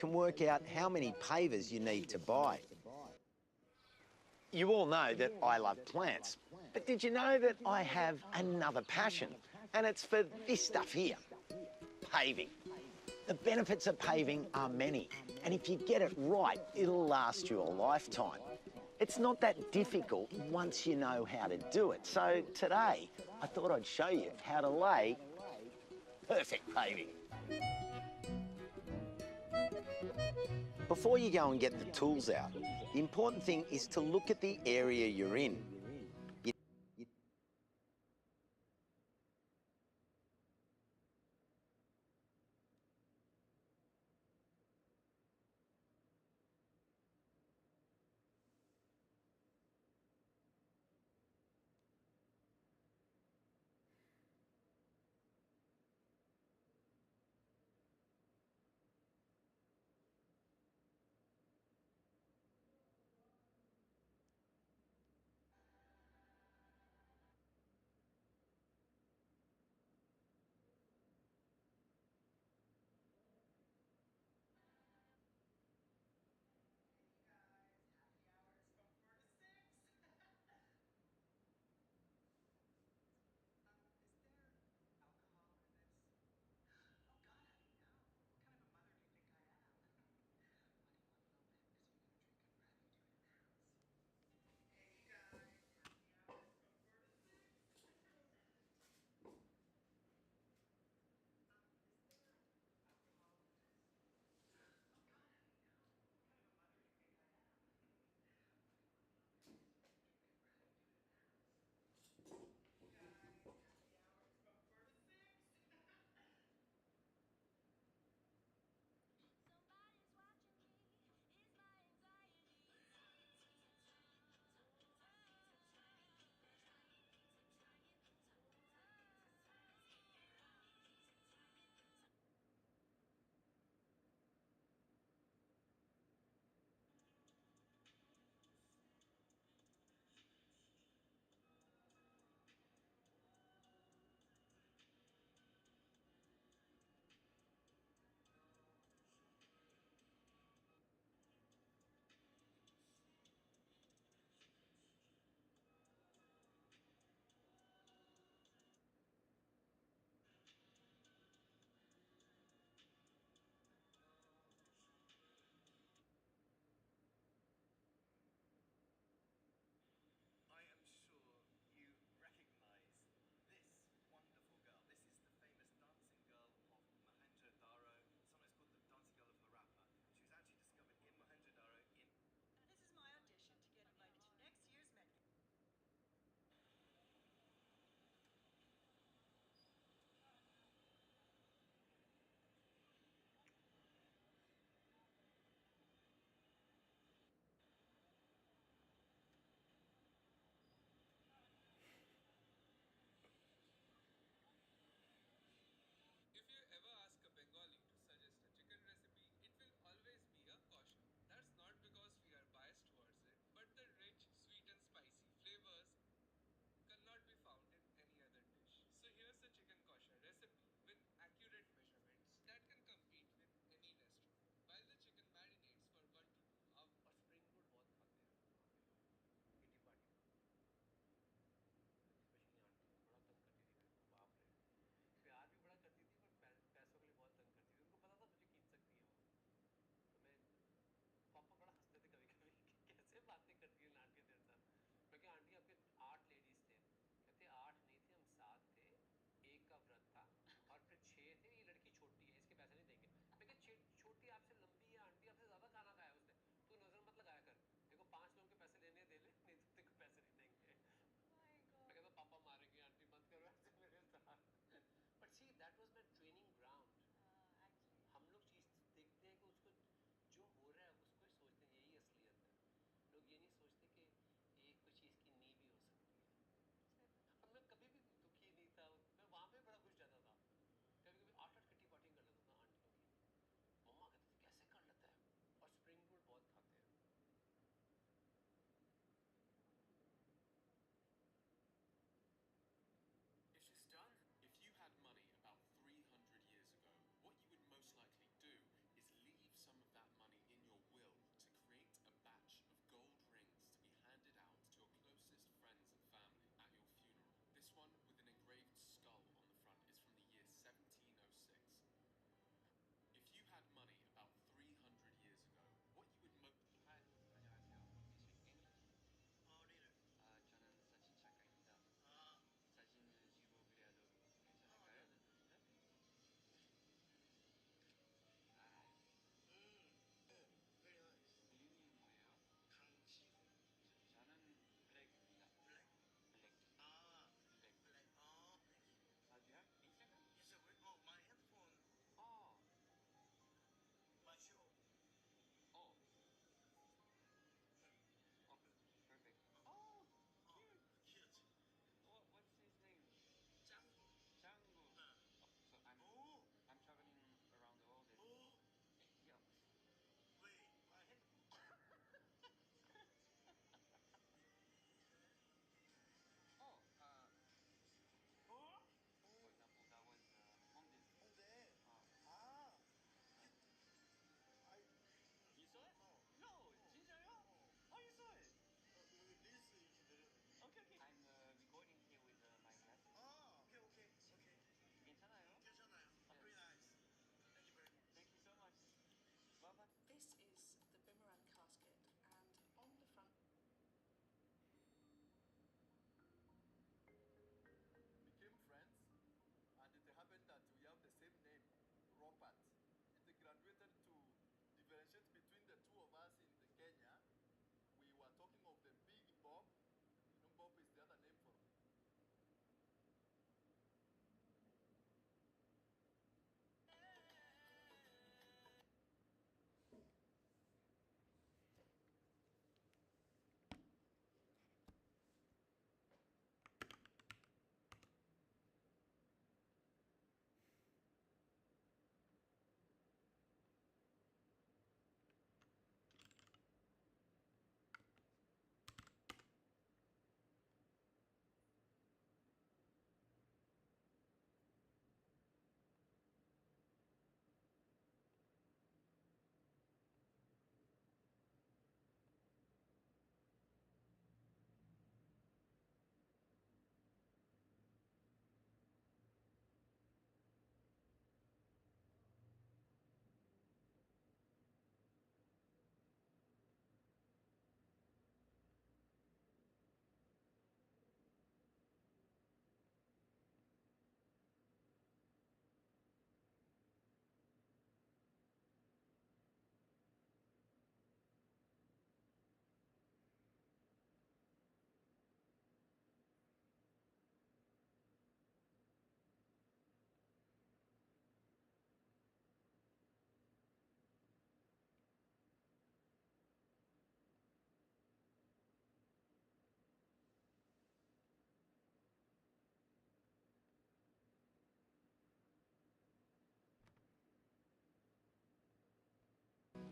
can work out how many pavers you need to buy. You all know that I love plants, but did you know that I have another passion? And it's for this stuff here, paving. The benefits of paving are many, and if you get it right, it'll last you a lifetime. It's not that difficult once you know how to do it. So today, I thought I'd show you how to lay perfect paving. Before you go and get the tools out, the important thing is to look at the area you're in.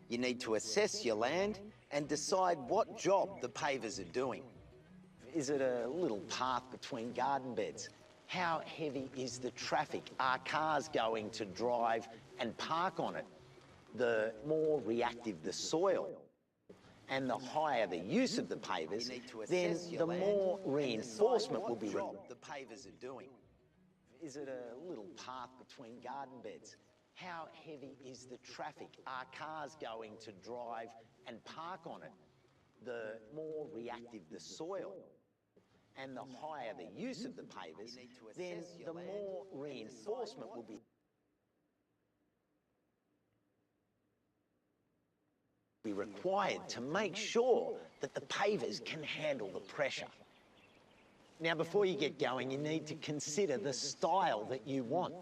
You need to assess your land and decide what job the pavers are doing. Is it a little path between garden beds? How heavy is the traffic? Are cars going to drive and park on it? The more reactive the soil and the higher the use of the pavers, then the more reinforcement will be required. The pavers are doing. Is it a little path between garden beds? How heavy is the traffic? Are cars going to drive and park on it? The more reactive the soil and the higher the use of the pavers, then the more reinforcement will be required to make sure that the pavers can handle the pressure. Now, before you get going, you need to consider the style that you want.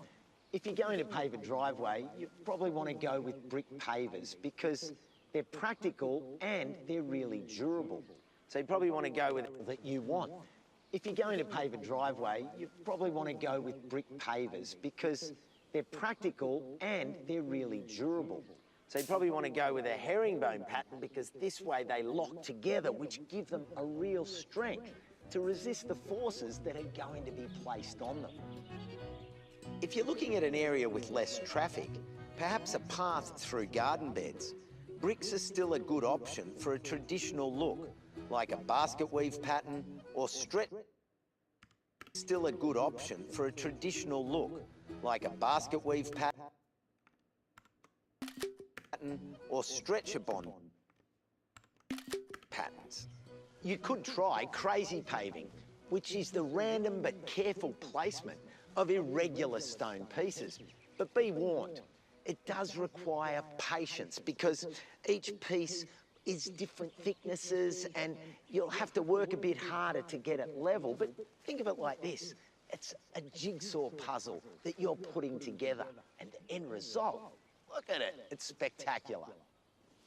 If you're going to pave a driveway, you probably want to go with brick pavers because they're practical and they're really durable. So you probably want to go with that you want. If you're going to pave a driveway, you probably want to go with brick pavers because they're practical and they're really durable. So you probably want to go with a herringbone pattern because this way they lock together, which give them a real strength to resist the forces that are going to be placed on them. If you're looking at an area with less traffic, perhaps a path through garden beds, bricks are still a good option for a traditional look, like a basket weave pattern or stretch. Still a good option for a traditional look, like a basket weave pattern or stretcher bond patterns. You could try crazy paving, which is the random but careful placement of irregular stone pieces. But be warned, it does require patience because each piece is different thicknesses and you'll have to work a bit harder to get it level. But think of it like this. It's a jigsaw puzzle that you're putting together and the end result, look at it, it's spectacular.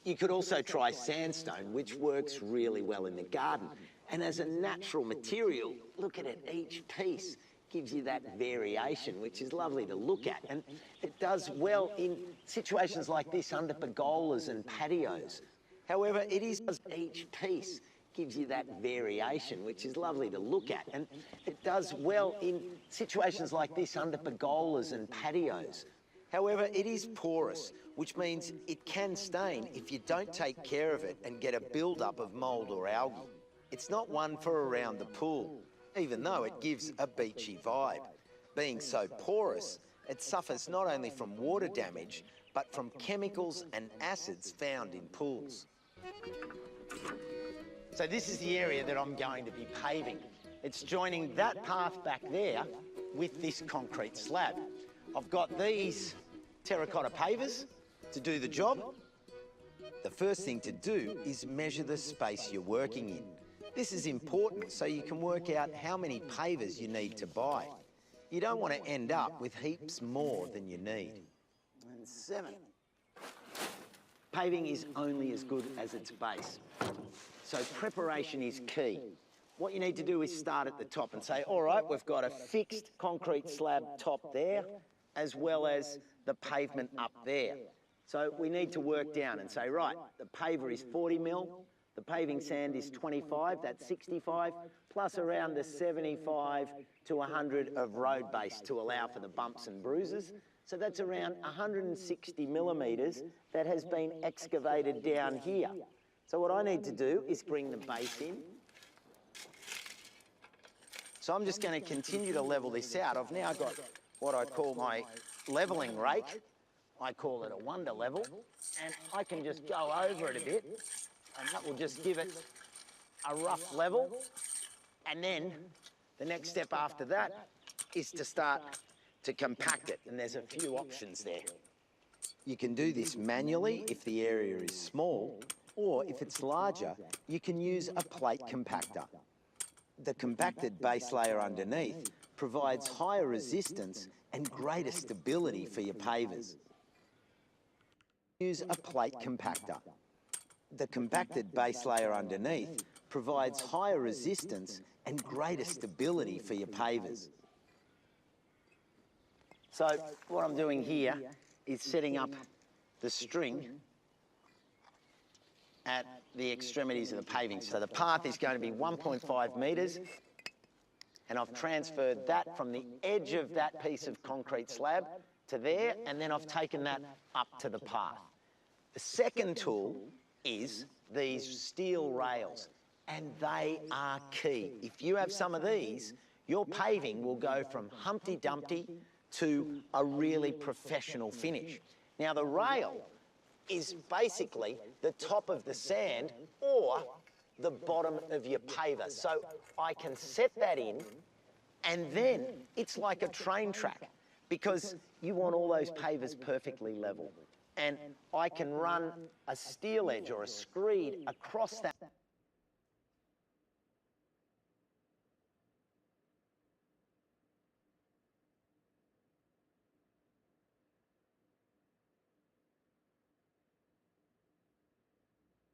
You could also try sandstone, which works really well in the garden. And as a natural material, look at it, each piece gives you that variation, which is lovely to look at. And it does well in situations like this under pergolas and patios. However, each piece gives you that variation, which is lovely to look at. And it does well in situations like this under pergolas and patios. However, it is porous, which means it can stain if you don't take care of it and get a build-up of mould or algae. It's not one for around the pool, even though it gives a beachy vibe. Being so porous, it suffers not only from water damage, but from chemicals and acids found in pools. So this is the area that I'm going to be paving. It's joining that path back there with this concrete slab. I've got these terracotta pavers to do the job. The first thing to do is measure the space you're working in. This is important so you can work out how many pavers you need to buy. You don't want to end up with heaps more than you need. And 7. Paving is only as good as its base. So preparation is key. What you need to do is start at the top and say, all right, we've got a fixed concrete slab top there, as well as the pavement up there. So we need to work down and say, right, the paver is 40 mil, the paving sand is 25, that's 65, plus around the 75 to 100 of road base to allow for the bumps and bruises. So that's around 160 millimetres that has been excavated down here. So what I need to do is bring the base in. So I'm just going to continue to level this out. I've now got what I call my levelling rake. I call it a wonder level. And I can just go over it a bit and that will just give it a rough level. And then the next step after that is to start to compact it. And there's a few options there. You can do this manually if the area is small, or if it's larger, you can use a plate compactor. The compacted base layer underneath provides higher resistance and greater stability for your pavers. Use a plate compactor. The compacted base layer underneath provides higher resistance and greater stability for your pavers. So what I'm doing here is setting up the string at the extremities of the paving. So the path is going to be 1.5 metres, and I've transferred that from the edge of that piece of concrete slab to there, and then I've taken that up to the path. The second tool is these steel rails, and they are key. If you have some of these, your paving will go from Humpty Dumpty to a really professional finish. Now, the rail is basically the top of the sand or the bottom of your paver. So I can set that in, and then it's like a train track, because you want all those pavers perfectly level. And I can run a steel edge or a screed across that